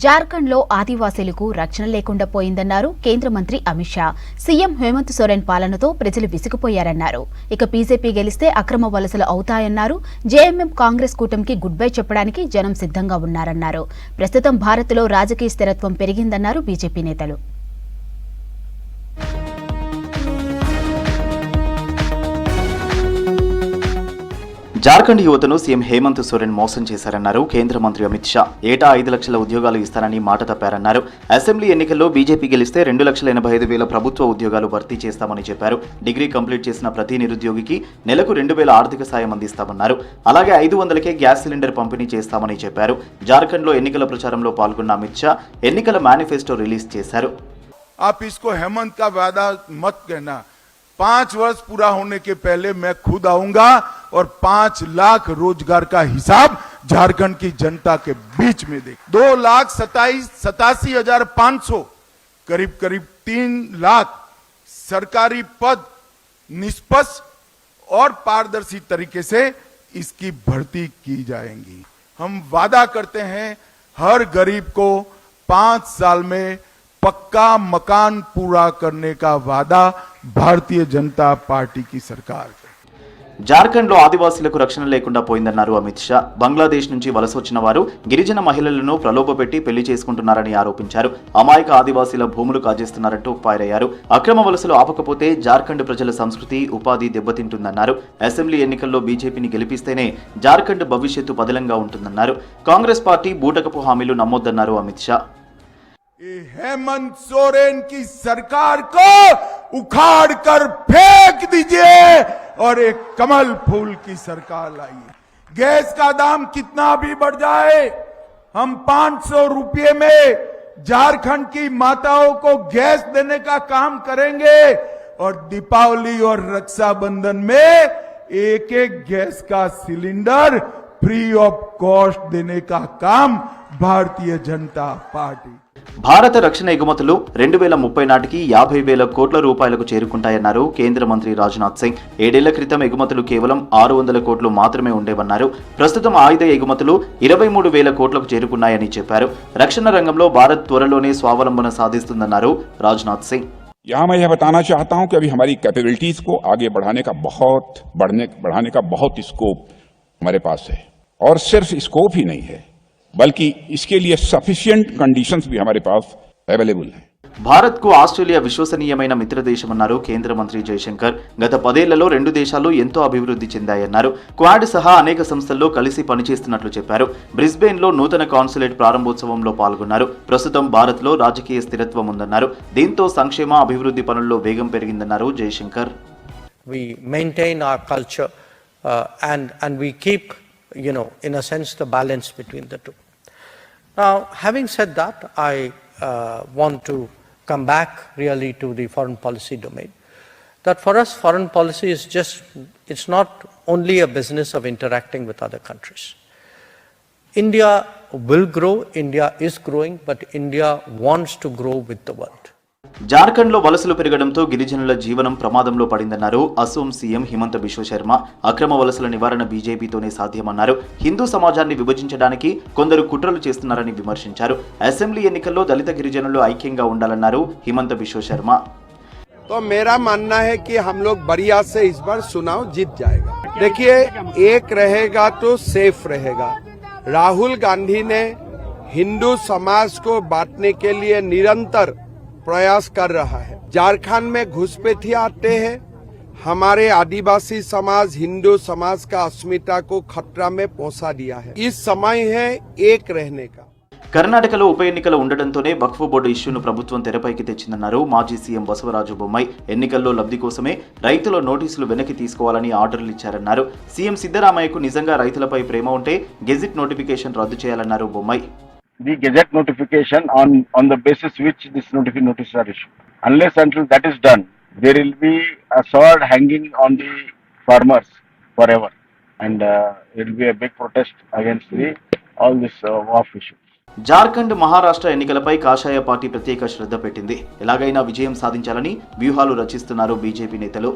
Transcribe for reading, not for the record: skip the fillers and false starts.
జార్ఖండ్లో ఆదివాసీలకు రక్షణ లేకుండా పోయిందన్నారు కేంద్ర మంత్రి అమిత్ షా. సీఎం హేమంత్ సోరెన్ పాలనతో ప్రజలు విసిగిపోయారన్నారు. ఇక బీజేపీ గెలిస్తే అక్రమ వలసలు అవుతాయన్నారు. జేఎంఎం కాంగ్రెస్ కూటమికి గుడ్ బై చెప్పడానికి జనం సిద్ధంగా ఉన్నారన్నారు. ప్రస్తుతం భారత్లో రాజకీయ స్థిరత్వం పెరిగిందన్నారు బీజేపీ నేతలు. జార్ఖండ్ యువతను సీఎం హేమంత్ సోరెన్ మోసం చేశారన్నారు కేంద్ర మంత్రి అమిత్ షా. ఏటా 5 లక్షల ఉద్యోగాలు ఇస్తానని మాట తప్పారన్నారు. అసెంబ్లీ ఎన్నికల్లో బీజేపీ గెలిస్తే 2,85,000 ప్రభుత్వ ఉద్యోగాలు భర్తీ చేస్తామని చెప్పారు. డిగ్రీ కంప్లీట్ చేసిన ప్రతి నిరుద్యోగికి నెలకు 2,000 ఆర్థిక సాయం అందిస్తామన్నారు. అలాగే 500కే గ్యాస్ సిలిండర్ పంపిణీ చేస్తామని చెప్పారు. జార్ఖండ్లో ఎన్నికల ప్రచారంలో పాల్గొన్న అమిత్ షా ఎన్నికల మేనిఫెస్టో రిలీజ్ చేశారు. 5 वर्ष पूरा होने के पहले मैं खुद आऊंगा और 5 लाख रोजगार का हिसाब झारखंड की जनता के बीच में दे। 2,87,500 करीब 3 लाख सरकारी पद निष्पक्ष और पारदर्शी तरीके से इसकी भर्ती की जाएंगी। हम वादा करते हैं हर गरीब को 5 साल में पक्का मकान पूरा करने का वादा भारतीय जनता पार्टी की सरकार। జార్ఖండ్లో ఆదివాసీలకు రక్షణ లేకుండా పోయిందన్నారు అమిత్ షా. బంగ్లాదేశ్ నుంచి వలస వచ్చిన వారు గిరిజన మహిళలను ప్రలోభపెట్టి పెళ్లి చేసుకుంటున్నారని ఆరోపించారు. అమాయక ఆదివాసీల భూములు కాజేస్తున్నారంటూ ఫైరయ్యారు. అక్రమ వలసలు ఆపకపోతే జార్ఖండ్ ప్రజల సంస్కృతి ఉపాధి దెబ్బతింటుందన్నారు. అసెంబ్లీ ఎన్నికల్లో బీజేపీని గెలిపిస్తేనే జార్ఖండ్ భవిష్యత్తు పదిలంగా ఉంటుందన్నారు. కాంగ్రెస్ పార్టీ బూటకపు హామీలు నమ్మొద్దన్నారు అమిత్ షా. हेमंत सोरेन की सरकार को उखाड़ कर फेंक दीजिए और एक कमल फूल की सरकार लाइए। गैस का दाम कितना भी बढ़ जाए, हम 500 रुपये में झारखंड की माताओं को गैस देने का काम करेंगे और दीपावली और रक्षाबंधन में एक गैस का सिलेंडर फ्री ऑफ कॉस्ट देने का काम भारतीय जनता पार्टी। భారత రక్షణ ఎగుమతులు 2030 నాటికి 50,000 కోట్ల రూపాయలకు చేరుకుంటాయన్నారు కేంద్ర మంత్రి రాజ్నాథ్ సింగ్. 7 ఏళ్ల క్రితం ఎగుమతులు కేవలం 600 కోట్లు మాత్రమే ఉండేవన్నారు. ప్రస్తుతం ఆయుధ ఎగుమతులు 23,000 కోట్లకు చేరుకున్నాయని చెప్పారు. రక్షణ రంగంలో భారత్ త్వరలోనే స్వావలంబన సాధిస్తుందన్నారు రాజ్నాథ్ సింగ్. यहाँ मैं यह बताना चाहता हूं कि अभी हमारी कैपेबिलिटीज को आगे बढ़ाने का बहुत स्कोप हमारे पास है, और सिर्फ स्कोप ही नहीं है बल्कि इसके लिए सफिशिएंट कंडीशंस भी हमारे पास अवेलेबल हैं. భారత్ కు ఆస్ట్రేలియా విశ్వసనీయమైన మిత్రదేశమన్నారు కేంద్ర మంత్రి జయశంకర్. గత 10 ఏళ్లలో 2 దేశాలు ఎంతో అభివృద్ధి చెందాయన్నారు. క్వాడ్ సహా అనేక సంస్థల్లో కలిసి పనిచేస్తున్నట్లు చెప్పారు. బ్రిస్బెయిన్ లో నూతన కాన్సులేట్ ప్రారంభోత్సవంలో పాల్గొన్నారు. ప్రస్తుతం భారత్ లో రాజకీయ స్థిరత్వం ఉందన్నారు. దీంతో సంక్షేమ అభివృద్ధి పనుల్లో వేగం పెరిగిందన్నారు Jayashankar. We maintain our culture and we keep, in a sense, the balance between the two. Now, having said that, I want to come back really to the foreign policy domain. That for us, foreign policy is it's not only a business of interacting with other countries. India will grow, India is growing, but India wants to grow with the world. జార్ఖండ్లో వలసలు పెరగడంతో గిరిజనుల జీవనం ప్రమాదంలో పడిందన్నారు Assam CM Himanta Biswa Sharma. అక్రమ వలసల నివారణ బీజేపీతోనే సాధ్యమన్నారు. హిందూ సమాజాన్ని విభజించడానికి కొందరు కుట్రలు చేస్తున్నారని విమర్శించారు. అసెంబ్లీ ఎన్నికల్లో దళిత గిరిజనులు ఐక్యంగా ఉండాలన్నారు హిమంత బిశ్వ శర్మ. तो मेरा मानना है कि हम लोग बढ़िया से इस बार चुनाव जीत जाएगा. देखिए, एक रहेगा तो सेफ रहेगा. राहुल गांधी ने हिंदू समाज को बांटने के लिए निरंतर प्रयास कर रहा है. झारखंड में घुसपैठिया आते हैं. हमारे आदिवासी समाज, हिंदू समाज का अस्मिता को खतरा में पहुंचा दिया है. इस समय है एक रहने का. కర్ణాటకలో ఉప ఎన్నికలు ఉండడంతోనే వక్ఫ్ బోర్డు ఇష్యూను ప్రభుత్వం తెరపైకి తెచ్చిందన్నారు మాజీ సీఎం బసవరాజు బొమ్మాయి. ఎన్నికల్లో లబ్ధి కోసమే రైతుల నోటీసులు వెనక్కి తీసుకోవాలని ఆర్డర్లు ఇచ్చారన్నారు. సీఎం సిద్ధరామయ్యకు నిజంగా రైతులపై ప్రేమ ఉంటే గెజిట్ నోటిఫికేషన్ రద్దు చేయాలన్నారు Bommai. The gazette notification on the basis which this notices are issued. Unless until that is done, there will be a sword hanging on the farmers forever, and it will be a big protest against all this WAF issues. Jharkhand Maharashtra ఎన్నికలపై కాషాయ party ప్రత్యేక శ్రద్ధ పెట్టింది. ఎలాగైనా విజయం సాధించాలని వ్యూహాలు రచిస్తున్నారు BJP నేతలు.